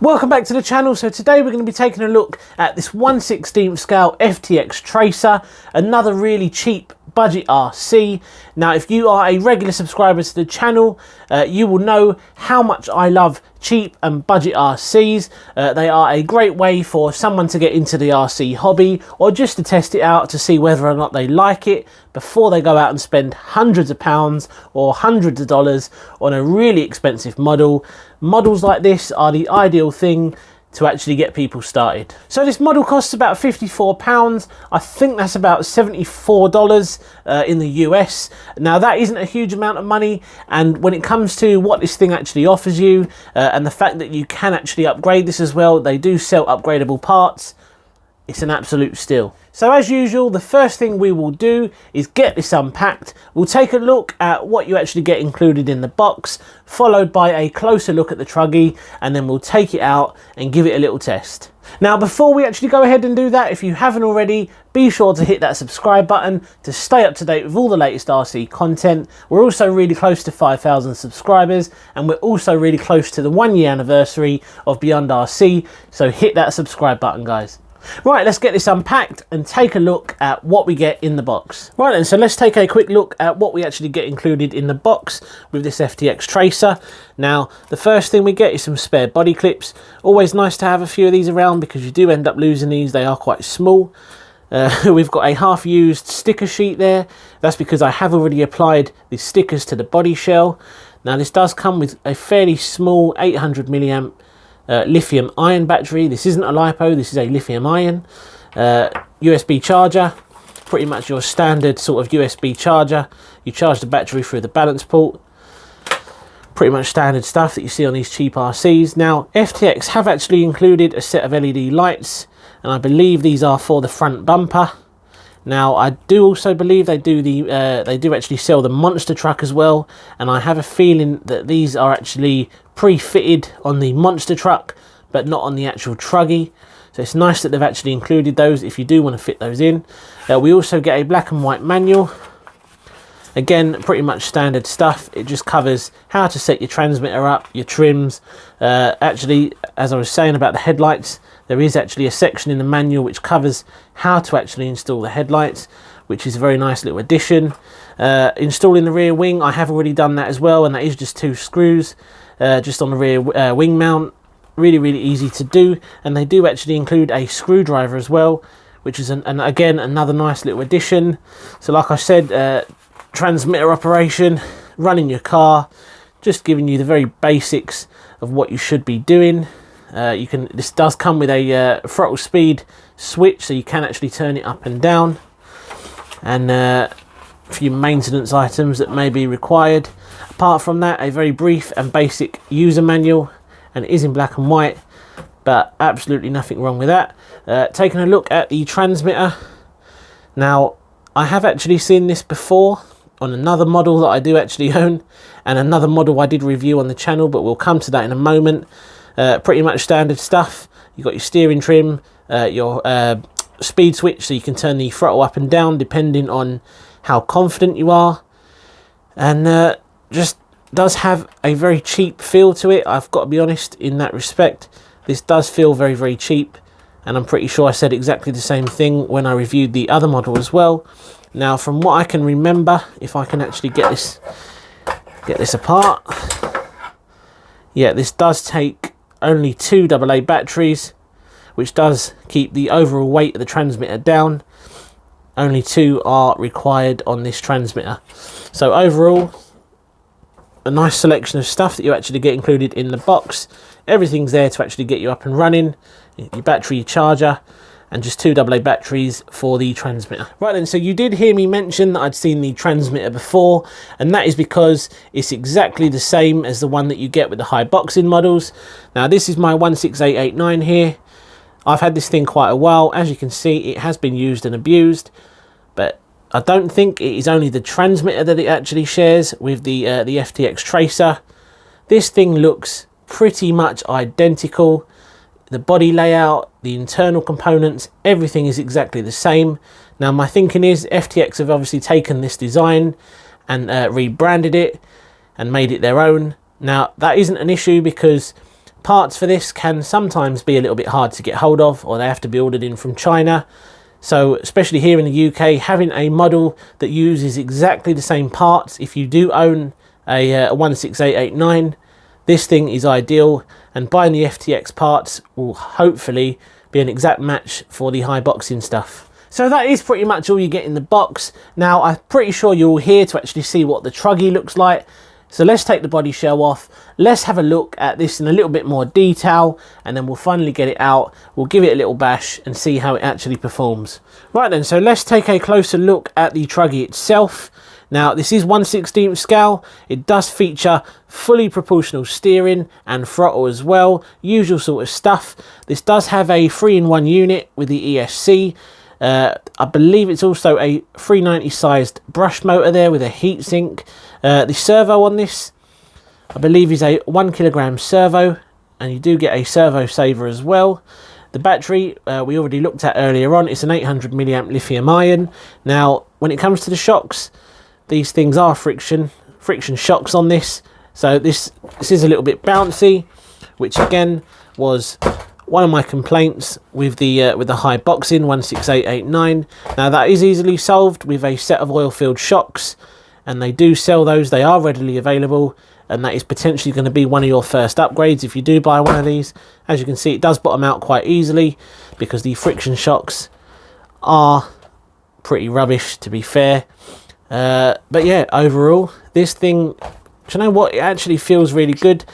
Welcome back to the channel. So today we're going to be taking a look at this 1/16 scale FTX Tracer, another really cheap budget RC. Now if you are a regular subscriber to the channel, you will know how much I love cheap and budget RCs. They are a great way for someone to get into the RC hobby, or just to test it out to see whether or not they like it before they go out and spend hundreds of pounds or hundreds of dollars on a really expensive model. Models like this are the ideal thing to actually get people started. So this model costs about £54. I think that's about $74 in the US. Now that isn't a huge amount of money, and when it comes to what this thing actually offers you and the fact that you can actually upgrade this as well, they do sell upgradable parts. It's an absolute steal. So as usual, the first thing we will do is get this unpacked. We'll take a look at what you actually get included in the box, followed by a closer look at the Truggy, and then we'll take it out and give it a little test. Now before we actually go ahead and do that, if you haven't already, be sure to hit that subscribe button to stay up to date with all the latest RC content. We're also really close to 5,000 subscribers, and we're also really close to the 1-year anniversary of Beyond RC, so hit that subscribe button, guys. Right, let's get this unpacked and take a look at what we get in the box. Right then, so let's take a quick look at what we actually get included in the box with this FTX Tracer. Now, the first thing we get is some spare body clips. Always nice to have a few of these around because you do end up losing these. They are quite small. We've got a half-used sticker sheet there. That's because I have already applied the stickers to the body shell. Now, this does come with a fairly small 800 milliamp lithium ion battery. This isn't a LiPo, this is a lithium ion. USB charger, pretty much your standard sort of USB charger. You charge the battery through the balance port. Pretty much standard stuff that you see on these cheap RCs. Now FTX have actually included a set of LED lights, and I believe these are for the front bumper. Now I do also believe they do actually sell the monster truck as well, and I have a feeling that these are actually pre-fitted on the monster truck but not on the actual Truggy. So it's nice that they've actually included those if you do want to fit those in. We also get a black and white manual. Again, pretty much standard stuff. It just covers how to set your transmitter up, your trims. Actually, as I was saying about the headlights, there is actually a section in the manual which covers how to actually install the headlights, which is a very nice little addition. Installing the rear wing, I have already done that as well, and that is just 2 screws just on the rear wing mount. Really easy to do, and they do actually include a screwdriver as well, which is again another nice little addition. So like I said, transmitter operation, running your car, just giving you the very basics of what you should be doing. This does come with a throttle speed switch, so you can actually turn it up and down, and a few maintenance items that may be required. Apart from that, a very brief and basic user manual, and it is in black and white, but absolutely nothing wrong with that. Taking a look at the transmitter. Now I have actually seen this before on another model that I do actually own, and another model I did review on the channel, but we'll come to that in a moment. Pretty much standard stuff. You've got your steering trim, your speed switch, so you can turn the throttle up and down depending on how confident you are, and just does have a very cheap feel to it. I've got to be honest in that respect. This does feel very cheap, and I'm pretty sure I said exactly the same thing when I reviewed the other model as well. Now from what I can remember, if I can actually get this apart, yeah, this does take only 2 AA batteries, which does keep the overall weight of the transmitter down. Only 2 are required on this transmitter. So overall, a nice selection of stuff that you actually get included in the box. Everything's there to actually get you up and running. Your battery, your charger, and just 2 AA batteries for the transmitter. Right then, so you did hear me mention that I'd seen the transmitter before, and that is because it's exactly the same as the one that you get with the Haiboxing models. Now this is my 16889 here. I've had this thing quite a while. As you can see, it has been used and abused, but I don't think it is only the transmitter that it actually shares with the FTX Tracer. This thing looks pretty much identical. The body layout, the internal components, everything is exactly the same. Now my thinking is FTX have obviously taken this design and rebranded it and made it their own. Now that isn't an issue because Parts for this can sometimes be a little bit hard to get hold of, or they have to be ordered in from China. So especially here in the UK, having a model that uses exactly the same parts, if you do own a 16889, this thing is ideal, and buying the FTX parts will hopefully be an exact match for the Haiboxing stuff. So that is pretty much all you get in the box. Now I'm pretty sure you're all here to actually see what the Truggy looks like. So let's take the body shell off, let's have a look at this in a little bit more detail, and then we'll finally get it out, we'll give it a little bash and see how it actually performs. Right then, so let's take a closer look at the Truggy itself. Now this is 1/16 scale, it does feature fully proportional steering and throttle as well, usual sort of stuff. This does have a 3-in-1 unit with the ESC. I believe it's also a 390 sized brush motor there with a heatsink. The servo on this, I believe, is a 1 kilogram servo, and you do get a servo saver as well. The battery we already looked at earlier on, it's an 800 milliamp lithium ion. Now when it comes to the shocks, these things are friction shocks on this, so this is a little bit bouncy, which again was one of my complaints with the Haiboxing 16889. Now that is easily solved with a set of oil-filled shocks, and they do sell those, they are readily available, and that is potentially going to be one of your first upgrades if you do buy one of these. As you can see, it does bottom out quite easily because the friction shocks are pretty rubbish, to be fair. But yeah, overall, this thing, do you know what, it actually feels really good.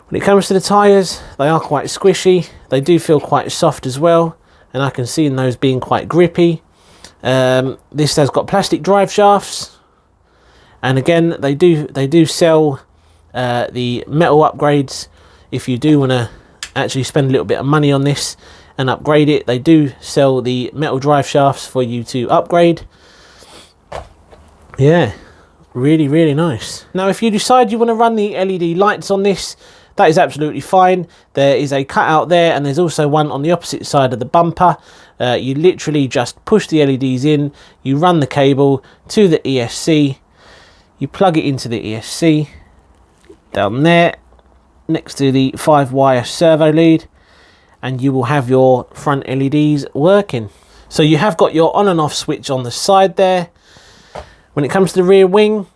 When it comes to the tyres, they are quite squishy, they do feel quite soft as well, and I can see in those being quite grippy. This has got plastic drive shafts, and again they do sell the metal upgrades. If you do want to actually spend a little bit of money on this and upgrade it, they do sell the metal drive shafts for you to upgrade. Yeah, really nice. Now if you decide you want to run the LED lights on this, that is absolutely fine. There is a cutout there, and there's also one on the opposite side of the bumper. You literally just push the LEDs in, you run the cable to the ESC, you plug it into the ESC down there next to the 5-wire servo lead, and you will have your front LEDs working. So you have got your on and off switch on the side there. When it comes to the rear wing,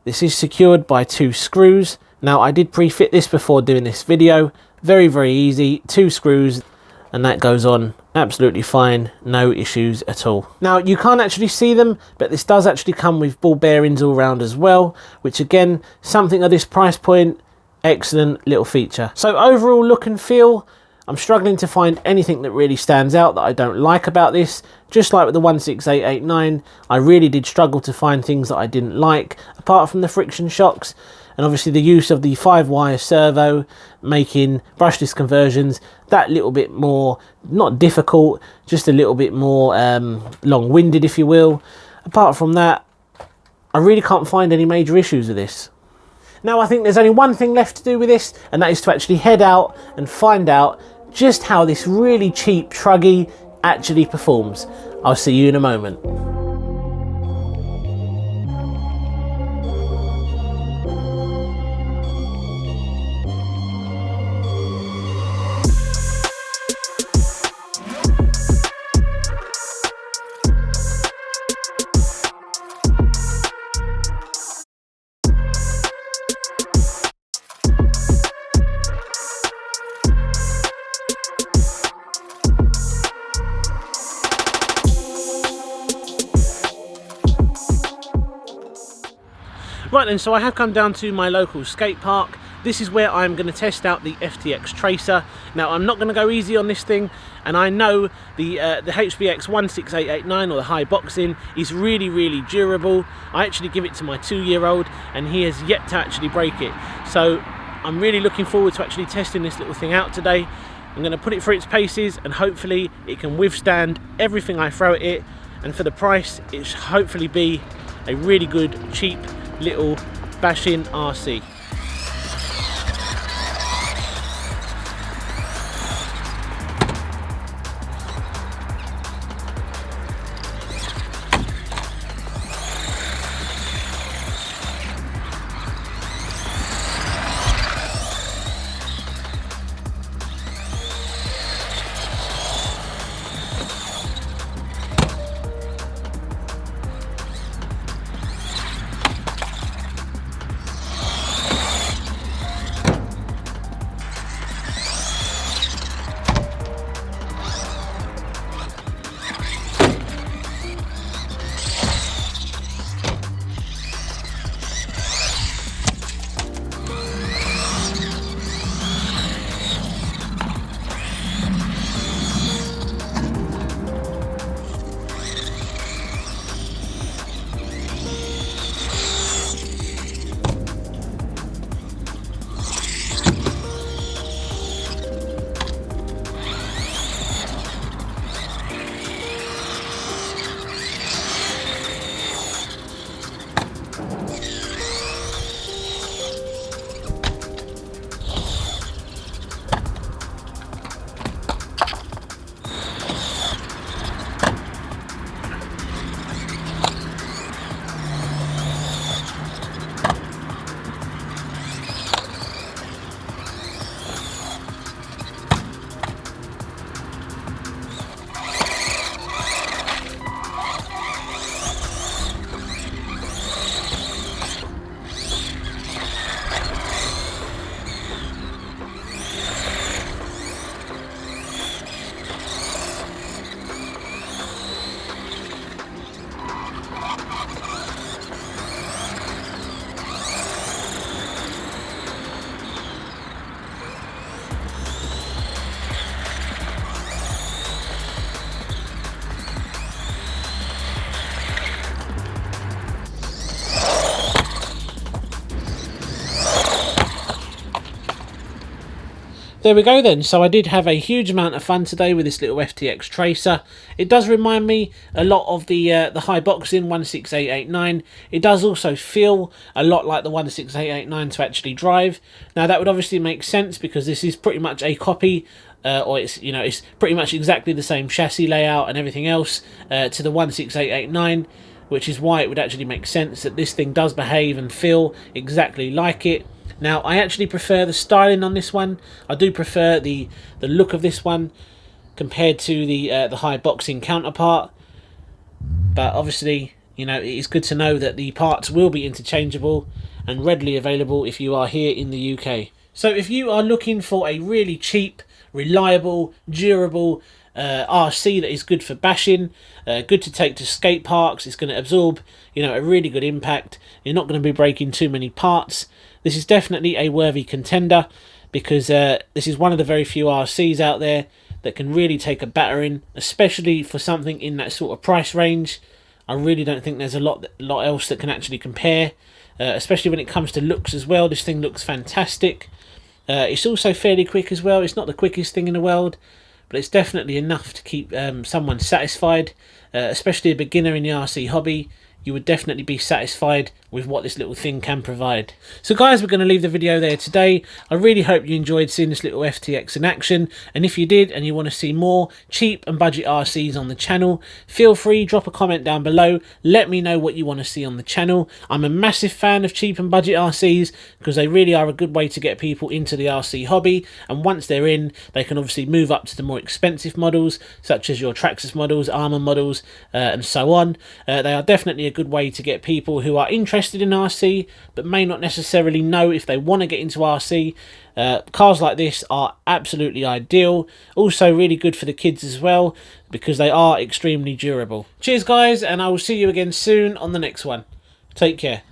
this is secured by 2 screws. Now I did pre-fit this before doing this video, very easy, 2 screws, and that goes on absolutely fine, no issues at all. Now you can't actually see them, but this does actually come with ball bearings all round as well, which again, something at this price point, excellent little feature. So overall look and feel, I'm struggling to find anything that really stands out that I don't like about this. Just like with the 16889, I really did struggle to find things that I didn't like, apart from the friction shocks, and obviously the use of the 5-wire servo, making brushless conversions that little bit more, not difficult, just a little bit more long-winded, if you will. Apart from that, I really can't find any major issues with this. Now I think there's only one thing left to do with this, and that is to actually head out and find out just how this really cheap Truggy actually performs. I'll see you in a moment. Right then, so I have come down to my local skate park. This is where I'm going to test out the FTX Tracer. Now I'm not going to go easy on this thing, and I know the HBX 16889 or the Haiboxing is really durable. I actually give it to my 2-year-old and he has yet to actually break it. So I'm really looking forward to actually testing this little thing out today. I'm going to put it through its paces and hopefully it can withstand everything I throw at it, and for the price it should hopefully be a really good cheap little bash-in RC. there we go then. So I did have a huge amount of fun today with this little FTX Tracer. It does remind me a lot of the Haiboxing 16889. It does also feel a lot like the 16889 to actually drive. Now that would obviously make sense because this is pretty much a copy, or it's, you know, it's pretty much exactly the same chassis layout and everything else to the 16889, which is why it would actually make sense that this thing does behave and feel exactly like it. Now, I actually prefer the styling on this one. I do prefer the look of this one compared to the Haiboxing counterpart. But obviously, you know, it is good to know that the parts will be interchangeable and readily available if you are here in the UK. So if you are looking for a really cheap, reliable, durable RC that is good for bashing, good to take to skate parks, it's going to absorb, you know, a really good impact. You're not going to be breaking too many parts. This is definitely a worthy contender because this is one of the very few RCs out there that can really take a battering, especially for something in that sort of price range. I really don't think there's a lot else that can actually compare, especially when it comes to looks as well. This thing looks fantastic. It's also fairly quick as well. It's not the quickest thing in the world, but it's definitely enough to keep someone satisfied, especially a beginner in the RC hobby. You would definitely be satisfied with what this little thing can provide. So guys, we're going to leave the video there today. I really hope you enjoyed seeing this little FTX in action, and if you did and you want to see more cheap and budget RCs on the channel, feel free, drop a comment down below. Let me know what you want to see on the channel. I'm a massive fan of cheap and budget RCs because they really are a good way to get people into the RC hobby, and once they're in, they can obviously move up to the more expensive models such as your Traxxas models, Armour models, and so on. They are definitely a good way to get people who are interested in RC but may not necessarily know if they want to get into RC. Cars like this are absolutely ideal. Also really good for the kids as well because they are extremely durable. Cheers guys, and I will see you again soon on the next one. Take care.